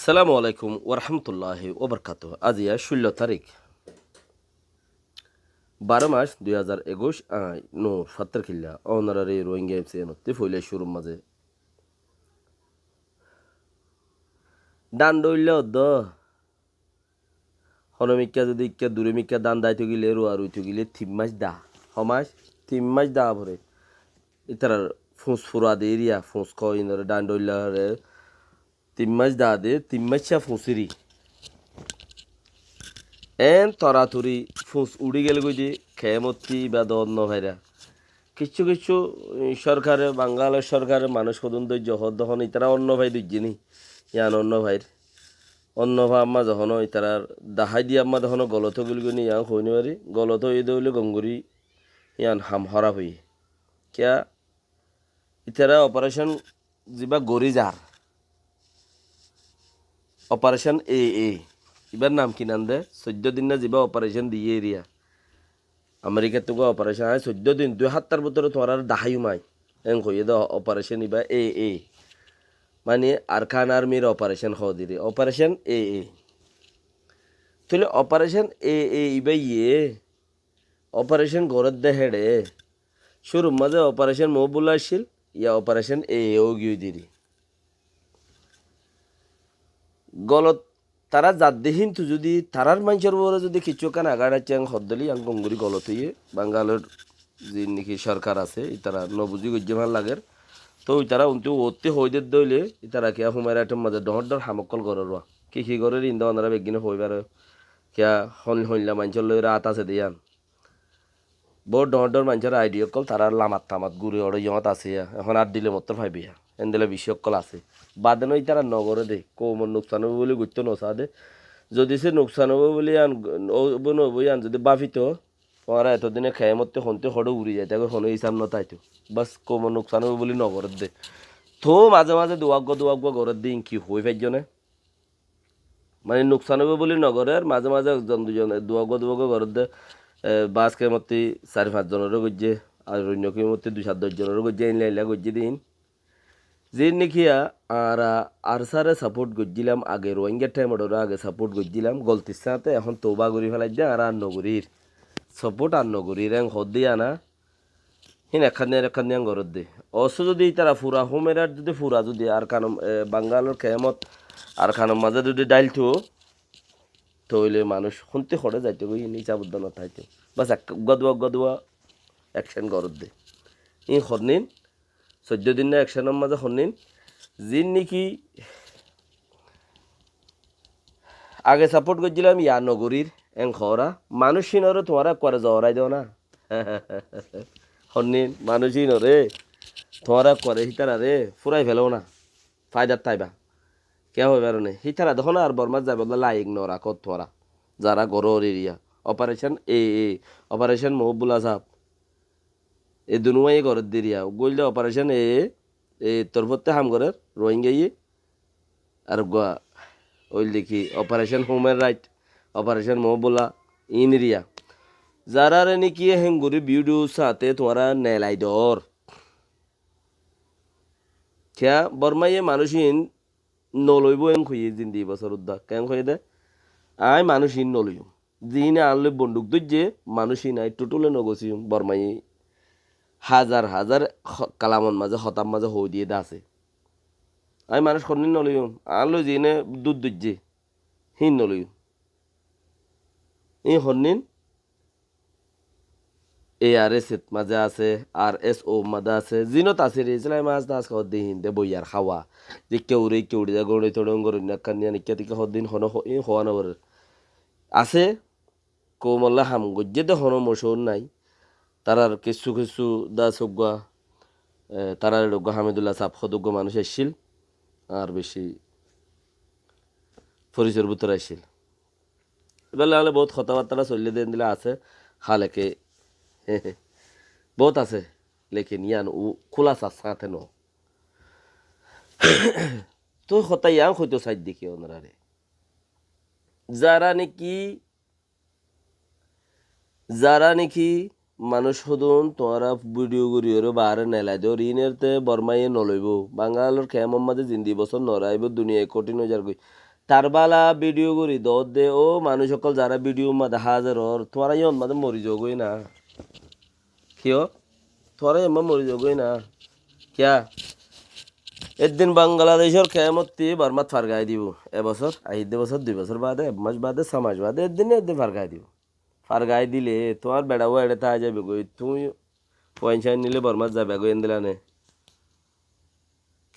সালামু আলাইকুম ওরহামতুল্লাহি ওবরকাত। আজ 16 তারিখ 12 মাস 2021 নো 70 খিল্লা অনারারি রোহিঙ্গা এমসি নত্তি ফইলে শুরুর মাঝে দান দইলে অদ্দ হনমিকা যদি ইকা দূরমিকা দান দাইতে গিলে রো আর উইতে গিলে 3 মাস দা হমাস 3 মাস দা ভরে ইতার ফুস ফুরা দে এরিয়া ফুস কইনর দান দইলে 3 মাস দা দে 3 মাস ফুসিরি তরাতুরি ফুস উড়ি গেল গই খেমতি বা দন্ন ভাইরা কিছু কিছু সরকারে বাঙ্গালের সরকারের মানুষ পর্যন্ত জহর দহন ইতারা অন্য ভাই দুজিনি ইয়ান অন্য ভাইর অন্য ভাই আম্মা যখন ইতারার দাহাই দিয়ে আম্মা যখন গলত গুলগুনি ইয়ান হইনি পারি গলত হয়ে দৌলে গঙ্গুরি ইয়ান হাম হরা হই কিয়া ইতারা অপারেশন যা গরি যার অপারেশন এ এবার নাম কি নাম দে 14 দিন না যা অপারেশন দিয়ে এরিয়া আমেরিকার তো অপারেশন হয় 14 দিন 2 হাত্তার ভিতরে তোমার আর দাহাই মাই এং হইয়ে দে অপারেশন ইবা এ মানে আরকান আর্মির অপারেশন হদিরে অপারেশন এ তাহলে অপারেশন এ ইবা অপারেশন গরত দে হেডে শুরু মাঝে অপারেশন মহবুল্লা আসছিল ইয়া অপারেশন ও গিয়ে দিরি গলত তারা যাদ দেহিন তো যদি তারার মানুষের বড় যদি কিছু কান আগাড়াচ্ছে আং হদ্দলি আং গঙ্গুরি গলত হইয়ে বাঙ্গালের যে নাকি সরকার আছে তারা নবুজি গজ্জমান লাগের তো তারা উনতে ওতে হইতে দইলে তারা কিয়া হুমায় একটা মাঝে ডহর ডর হামকল গরের কি গরের ইন্দা ওনারা বেগিনে হইবার কিয়া হইলা মানুষের লই রাত আছে দিয়ান বহুত ডহর ডর মানুষের আইডিয়া কল তারা লামাত তামাত ঘুরে ওড়ে জমাত আছে এখন আর দিলে মতো ভাইবিয়া এনদিলে বিষয় কল আছে বাদে নই তারা নগরে দে কৌমন নোকসান হবে বলে গুরুত্ব নসা দে যদি সে নোকসান হবে বলে আন নবই আন যদি বাফিত তোমারা এতদিনে খেয়ে মতো হনতে হড়ে উড়ি যায় তাকে হনো হিসাব নতাইতো বাস কৌমন নোকসান হবে বলে নগরের দে তো মাঝে মাঝে দুয়াগ্য ঘরের দিন কি হই ফাইজনে মানে নোকসান হবে বলে নগরের মাঝে মাঝে একজন দুজনে দুয়াগ্য ঘরের দে বাসকে মতে 4-5 জনেরও গজ্জে আর অন্যকে মতে 2-7-10 জনেরও গজ্জে লাইলা গজ্জে দিন যে নেকিয়া আর আর সারে সাপোর্ট গজ্জিলাম আগে রোহিঙ্গার টাইম ওরা আগে সাপোর্ট গজ্জিলাম গলতির সাথে এখন তোবা করি ফেলাই দিয়ে আর নগরীর সাপোর্ট আর নগরীর এং হদ দিয়ে আনা হিন এখান দিয়ে ঘরত দে অস যদি তারা ফুরা হোমেরার যদি ফুরা যদি আর কানম বাঙ্গালোর খেমত আর খানম মাঝে যদি ডাইল থো তইলে মানুষ শুনতে খড়ে যাইতে গই নিচা বুদ্ধ নথাইতে বাস গদুয়া অ্যাকশন ঘরত দে ই হরনিন 14 দিন না অ্যাকশনের মাঝে হরনিন যিন নাকি আগে সাপোর্ট করছিলাম ইয়া নগরীর এং খরা মানুষিনরে তোমারা করে জহরাই দেও না হরনিন মানুষিনরে তোমারা করে হিতারা রে ফুরাই ফেলো না ফায়দার তাইবা কে হয়ে বেরোনে হিতারা দেখো না আর বর্মার যাবে বললে লাইক নরা কত তোরা যারা গরর এরিয়া অপারেশন এ অপারেশন মহবুল্লা সাহ এই দুনুয়াই ঘরের দিরিয়া গইলে অপারেশন তোর পথে হাম করে রোহিঙ্গা আর গোয়া ওই দেখি অপারেশন হিউম্যান রাইট অপারেশন মহবুল্লা ইন এরিয়া যারা নাকি হেঙ্গুরি ভিডিও সাথে তোমারা নেলাই দর খেয়া বর্মাইয়ে মানুষিন নলইব এং খুঁয়ে জিন্দি বছর উদ্দা কেন খুঁয়ে দে আই মানুষিন নলইম যিনি আনলে বন্দুক দইজে মানুষিন আই টুটুলে নগছিম বর্মাই হাজার হাজার কালামন মাঝে হতাম মাঝে হই দিয়ে দা আছে আমি মানুষ খন্দিন নলইম আনলো যিনি দুধ দইজে হিন নলইম ই হন্নিন ARS মাঝে আছে RSO মাঝে আছে জিনত আছে রে ইসলাই মাছ দাস খাওয়া দিন দে বইয়ার খাওয়া যে কেউ যা গড়ে তোড়ে গড়ে নাকানিয়া নিকা তিকা হদিন হন হওয়া নবর আছে কোমল্লা হাম গজ্জে দে হন মশন নাই তারার কিছু দা সজ্ঞা তারা রোগ্য হামিদুল্লাহ সাপ সদজ্ঞ মানুষ এসছিল আর বেশি পরিচয়ের ভিতরে আসছিল এবার হলে বহুত কথাবার্তা চলিয়ে দেন দিলে আছে হালেকে বহুত আছে লেকিন ইয়ান ও খোলাসা সাথে ন তো হতা ইয়াং হয়তো সাইড দেখি ওনারা রে যারা নাকি মানুষ হদুন তোমরা ভিডিও করিও বাহারে নেলাই দিও ঋণেরতে বর্মাইয়ে নলইব বাঙালোর খেমন মাঝে জিন্দি বছর নরাইব দুনিয়ায় কঠিন হয়ে যার গই তার বালা ভিডিও করি দর দে ও মানুষ সকল যারা ভিডিও মাঝে হাজার ওর তোমরা ইয়ন মাঝে মরি যাগই না কিয় তোমরা এমন মরি যাগই না কিয়া একদিন বাংলাদেশের কেমতি বর্মাত ফারগাই দিব এবছর আহিদে বছর 2 বছর বাদে 1 মাস বাদে 6 মাস বাদে একদিন ফারগাই দিব ফারগাই দিলে তোমার বেড়াও এড়ে তা যাবে গই তুমি পয়সা নিলে বর্মাত যাবে গই এনদিলানে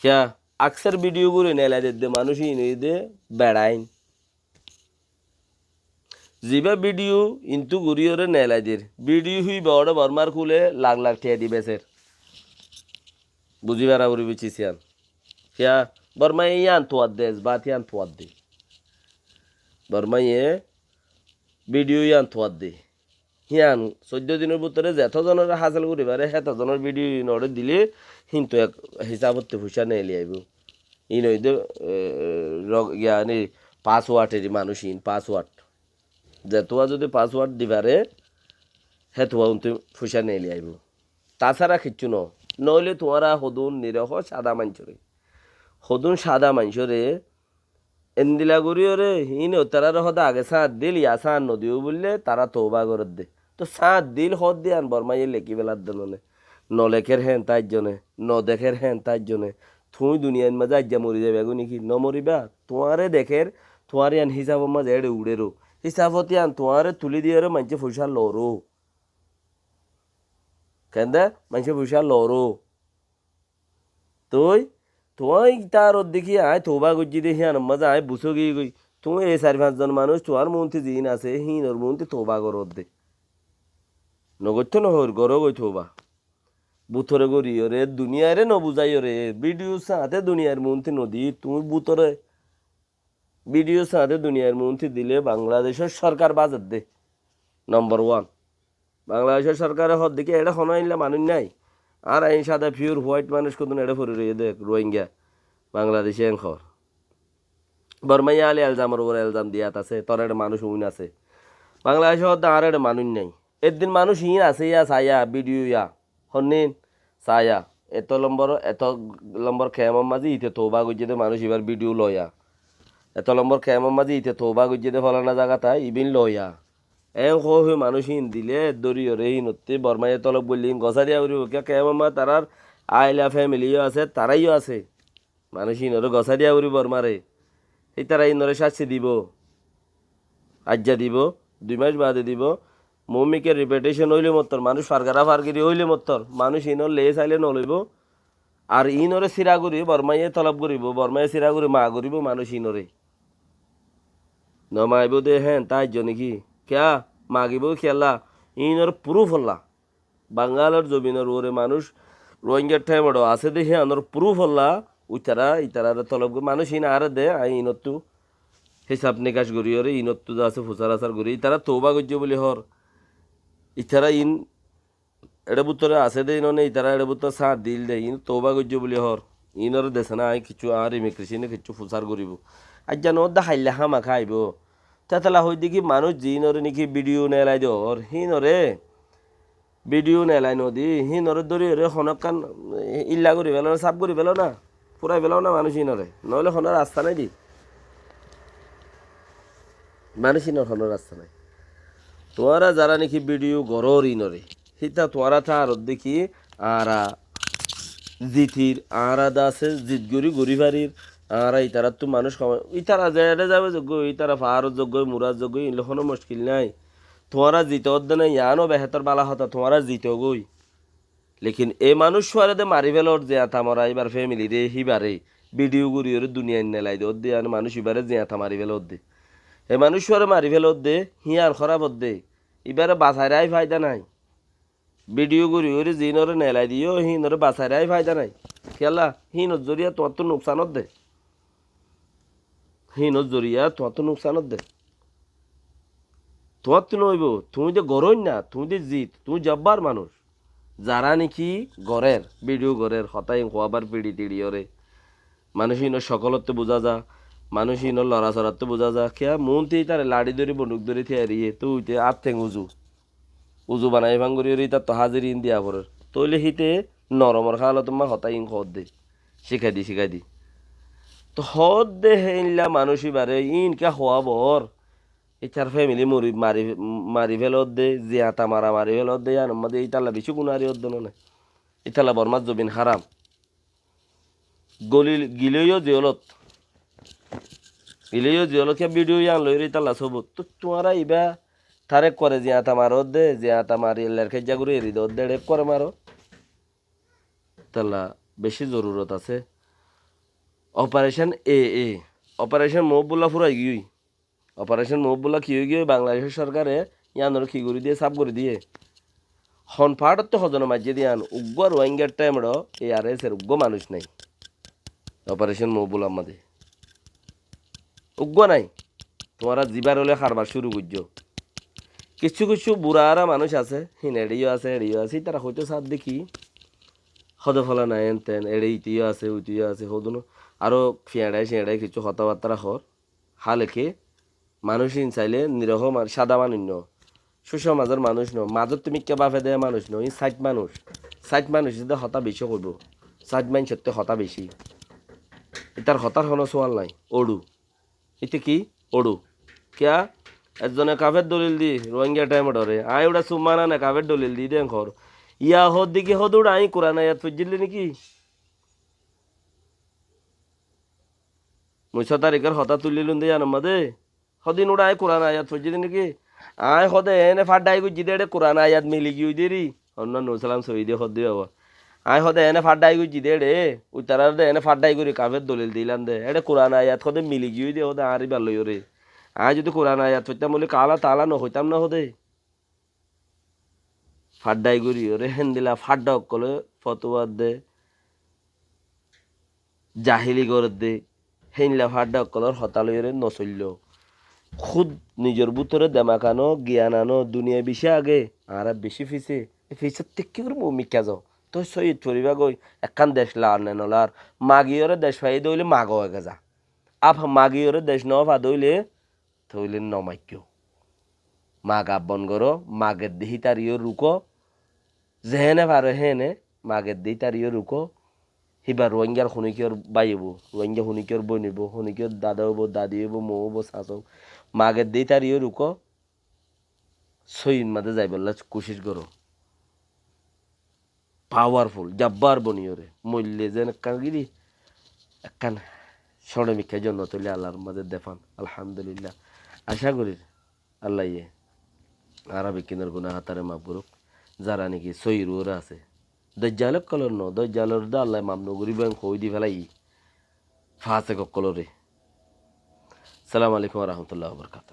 কিয়া আকসার ভিডিও করে নেলা দে মানুষই নেই দে বেড়াইন জিবা ভিডিও ইন্তু গুরিয়রে নেলা দের ভিডিও হুই বড় বর্মার খুলে লাখ লাখ টিয়া দিবে স্যার বুঝিবার আবরি বিচিছিয়ান কিয়া বর্মাই ইয়ান তোয়াদ দেশ বাত ইয়ান তোয়াদ দে বর্মাইয়ে ভিডিও ইয়ান তোয়াদ দে হিয়ান 14 দিনের ভিতরে যেতজনের হাসিল করিবারে সেতজনের ভিডিও নড়ে দিলে কিন্তু এক হিসাবতে পয়সা নিয়ে লিয়াইব ই নইদে ইয়ানি 5 ওয়াটেরই মানুষ ইন 5 ওয়াট যেতোয়া যদি 5 ওয়াট দিবারে হেতুয়া উনতে পয়সা নিয়ে লিয়াইব তাছাড়া কিচ্ছু নইলে তোমারা হদুন নিরহ সাদা মাঞ্চরে হদুন সাদা মাঞ্চরে এন্দিলা গরিয়রে হিন তারা হদা আগে সাঁত দিল ইয়া সাঁত নদীও বললে তারা তৌবা করত দে তো সাঁত দিল হদ দিয়ে আন বর্মাইয়ে লেখি বেলার দনে নলেখের হেন তার জনে নদেখের হেন তার জনে তুই দুনিয়ার মাঝে আজ্ঞা মরি যাবে এগো নাকি ন মরিবা তোমারে দেখের তোমার ইয়ান হিসাব মাঝে এড়ে উড়েরো হিসাবত ইয়ান তোমারে তুলি দিয়ে মানছে পয়সা লরো কেন মানছে পয়সা লরো তুই তুই তার দেখি আয় তোবা গুজি দেখি আন মজা আয় বুসো গিয়ে গই তুমি এই 4-5 জন মানুষ তোমার মন্ত্রী জিন আছে হিন ওর মন্ত্রী তোবা করো দে নগত্য নহর গরো গই তোবা বুথরে গরি রে দুনিয়ারে ন বুঝাই রে ভিডিও সাথে দুনিয়ার মন্ত্রী নদী তুমি বুতরে ভিডিও সাথে দুনিয়ার মন্ত্রী দিলে বাংলাদেশের সরকার বাজার দে নম্বর 1 বাংলাদেশের সরকারের হদ দিকে এটা হনাইলে মানুষ নাই আর এই সাদা পিওর হোয়াইট মানুষ কত এড়ে পড়ে রয়ে দেখ রোহিঙ্গা বাংলাদেশে এখর বর্মাইয়া আলী এলজামের উপর এলজাম দিয়াত আছে তোর একটা মানুষ উইন আছে বাংলাদেশে হদ্দা আর একটা মানুষ নাই একদিন মানুষ ইন আছে ইয়া সায়া ভিডিও ইয়া হন্নিন সায়া এত লম্বর খেমর মাঝে ইতে তোবা গুজিতে মানুষ এবার ভিডিও লয়া এত লম্বর খেমর মাঝে ইতে তোবা গুজিতে ফলানা জায়গা তাই ইবিন লয়া হয়ে মানুষ হিন দিলে দরিয়রে হিনতে বর্মাইয়ে তলব বললি গছারিয়া উড়ি কেমন তারার আইলা ফ্যামিলিও আছে তারাইও আছে মানুষ হিনরে গছারিয়া উড়ি বর্মারে এই তারা ইনরে শাস্তি দিব আজ্ঞা দিব 2 মাস বাদে দিব মৌমিকের রিপিটেশন হইলে মত্তর মানুষ ফারগারা ফারগিরি হইলে মত্তর মানুষ ইনর লে চাইলে নলইব আর ইনরে সিরা করি বর্মাইয়ে তলব করিব বর্মাইয়ে সিরা করি মা করিব মানুষ ইনরে নমাইব দে হ্যাঁ তাই জন্য কি ক্যা মাগিব খেলা ইনর প্রুফ হল্লা বাঙালের জমিনের ওরে মানুষ রোহিঙ্গার ঠাইমড়ো আছে দেখে আনর প্রুফ হল্লা ইতারা তলব মানুষ ইন আর দে আই ইনতু হিসাব নিকাশ করি ওরে ইনতু আছে ফুসার আসার করি ইতারা তৌবা করছে বলে হর ইতারা ইন এটা বুতরে আছে দে ইনে ইতারা এটা বুতর সাথ দিল দে ইন তৌবা করছে বলে হর ইনর দেশে না আই কিছু আর ইমিগ্রেশনে কিছু ফুসার করিব আজ জানো দেখাইলে হামা খাইব তেতলা হই দেখি মানুষ জিনরে নাকি ভিডিও নেলাই দর হিনরে ভিডিও নেলাই নদী হিনরে ধরি রে হনকান ইল্লা করি পেল না সাপ করি পেল না পুরাই পেলাও না মানুষ হিনরে নহলে হনার রাস্তা নাই দি মানুষ হিনর হনার রাস্তা নাই তোমরা যারা নাকি ভিডিও গরর ইনরে হিতা তোমরা থার দেখি আরা জিতির আরাদা আছে জিত গরি গরিবারির আর ইতারা তো মানুষ ইতারা যেটা যাবে যোগ্য ইতারা ফারত যোগ্য মুরাদ যোগ্য ইলখনো মুশকিল নাই তোমারা জিতে অদ্দে নাই ইয়ানো বেহতর বালা হতা তোমারা জিতে গই লেকিন এই মানুষ দে মারি ফেলর যে আতা মরা এবার ফ্যামিলি রে হিবারে ভিডিও গুড়ি ওর দুনিয়া নেলাই দে ওদ্দে আর মানুষ এবারে যে আতা মারি ফেল দে এই মানুষ মারি ফেল দে হিয়ার খারাপ দে এবারে বাছাইরাই ফায়দা নাই ভিডিও গুড়ি ওরে জিনরে নেলাই দিও হিনরে বাছাইরাই ফায়দা নাই খেলা হিনত জরিয়া তোমার তো নোকসানত দে হিনত জরিয়া তোমার তো নোকসানত দে তোমার তো নইব তুমি যে গরই না তুমি যে জিত তুমি জব্বার মানুষ যারা নাকি গড়ের ভিডিও গড়ের হতাই হওয়াবার পিড়ি টিড়ি ওরে মানুষ ইন সকলত্ব বোঝা যা মানুষ ইন লড়াচড়াত্ব বোঝা যা খেয়া মনতেই তার লাড়ি ধরে বন্দুক ধরে থিয়ারিয়ে তুই আর ঠেং উজু উজু বানাই ভাঙ্গুরি তা তো হাজিরি দিয়া পরে তৈলে হিতে নরমর খাওয়ালো তোমার হতাই হদ দে শিখাই দি তো হদ দে হেইলা মানুষই বারে ইনকা হওয়া বর ইটার ফ্যামিলি মারি ফেলত দে জিয়াতা মারি ফেলত দে আর মধ্যে ইতালা বেশি গুণারি হদ্দ না ইতালা বর্মার জবিন হারাম গিলেও জিয়লত কে ভিডিও ইয়ান লই ইতালা সবুত তো তোমারা ইবা থারেক করে জিয়াতা মারত দে জিয়াতা মারি এলার খেজা করে এরি দত দে রেপ করে মারো তালা বেশি জরুরত আছে অপারেশন এ অপারেশন মহবুল্লা ফুরাই গিয়ে অপারেশন মহবুল্লা কি হয়ে গিয়ে বাংলাদেশের সরকারে ইয়ানোর কি করে দিয়ে সাফ করে দিয়ে হন ফাটত তো হজন মাঝে দিয়ান উগ্র রোহিঙ্গার টাইমর এই আর এস এর উগ্র মানুষ নাই অপারেশন মহবুল আমাদের উগ্র নাই তোমারা জিবার হলে খারবার শুরু করছো কিছু কিছু বুড়ারা মানুষ আছে এড়িও আছে তারা হয়তো সাথ দেখি হদ ফলা নাই এন তেন এড়ে ইতিও আছে উইতিও আছে হদনো আরও ফিয়াড়াই কিছু কথাবার্তা হর হালেকে মানুষ চাইলে নিরহ সাদা মানুষ ন সুসমাজের মানুষ ন মাজত তুমি কে বাফে দেয় মানুষ ন ই সাইট মানুষ যদি হতা বেশি করব সাইট মানুষের তো হতা বেশি এটার হতার হন সোয়াল নাই ওড়ু এতে কি ওড়ু কিয়া একজনে কাফের দলিল দি রোহিঙ্গা টাইম ডরে আই ওটা সুমানা না কাফের দলিল দি দেন ঘর ইয়া হদ দিকে হদ ওটা আই কোরআন আয়াত ফুজিলি নাকি মুছা তারিখের হতা তুলিলুন দিয়ে জানো মাদে হদিন ওটা আই কোরআন আয়াত ফুজিলি নাকি আই হদে এনে ফাড্ডাই গুজি দে কোরআন আয়াত মিলি গিয়ে দেরি অন্য নুসালাম সইদে হদ দিয়ে বাবা আই হদে এনে ফাড্ডাই গুজি দে উতারার দে এনে ফাড্ডাই করি কাফের দলিল দিলাম দে এটা কোরআন আয়াত হদে মিলি গিয়ে দে হদে আরি ভালো রে আই যদি কোরআন আয়াত হইতাম বলে কালা তালা ন হইতাম না হদে ফাড্ডাই করি ওরে হেন দিলা ফাড্ডা কলে ফতোয়া দে জাহিলি করে দে হেনলা ফাড্ডা কলর হতালয়রে নচল্য খুদ নিজের ভিতরে দেমাকানো জ্ঞান আনো দুনিয়া বেশি আগে আর বেশি ফিসের থেকে কি করবো মিকা যাও তো সৈয়দ পরিবা গই একখান দেশ লার নে নলার মাগিয়রে দেশ ফাই দইলে মাগ হয়ে যা আপ মাগিয়রে দেশ ন ফা দইলে থইলে নমাক্য মাগ আব্বন করো মাগের দেহি তার ইয়ে রুকো যেহেনে পারে হেনে মাগের দেহি তার ইয়ে রুকো হিবার রোহিঙ্গার শুনিকিয়র বাইব রোহিঙ্গা শুনিকিয়র বনিব শুনিকিয়র দাদা হব দাদি হব মৌ হব চাচ হব মাগের দেই তার ইয়ে রুকো সইন মাঝে যাই বললা কোশিশ করো পাওয়ারফুল জাব্বার বনিয়রে মূল্যে যেন একখান গিরি একখান স্বর্ণমিক্ষার জন্য তুলে আল্লাহর মাঝে দেফান আলহামদুলিল্লাহ আশা করি আল্লাহ ইয়ে আরবি কিনের গুণা হাতারে মাপ করুক যারা নাকি সইর ওরা আছে দজ্জালক কলর ন দজ্জালর দা আল্লাহ মাপ নগরি ব্যাং হই দি ফেলাই ফাঁসে কলরে সালাম আলাইকুম রহমতুল্লাহ বরকাত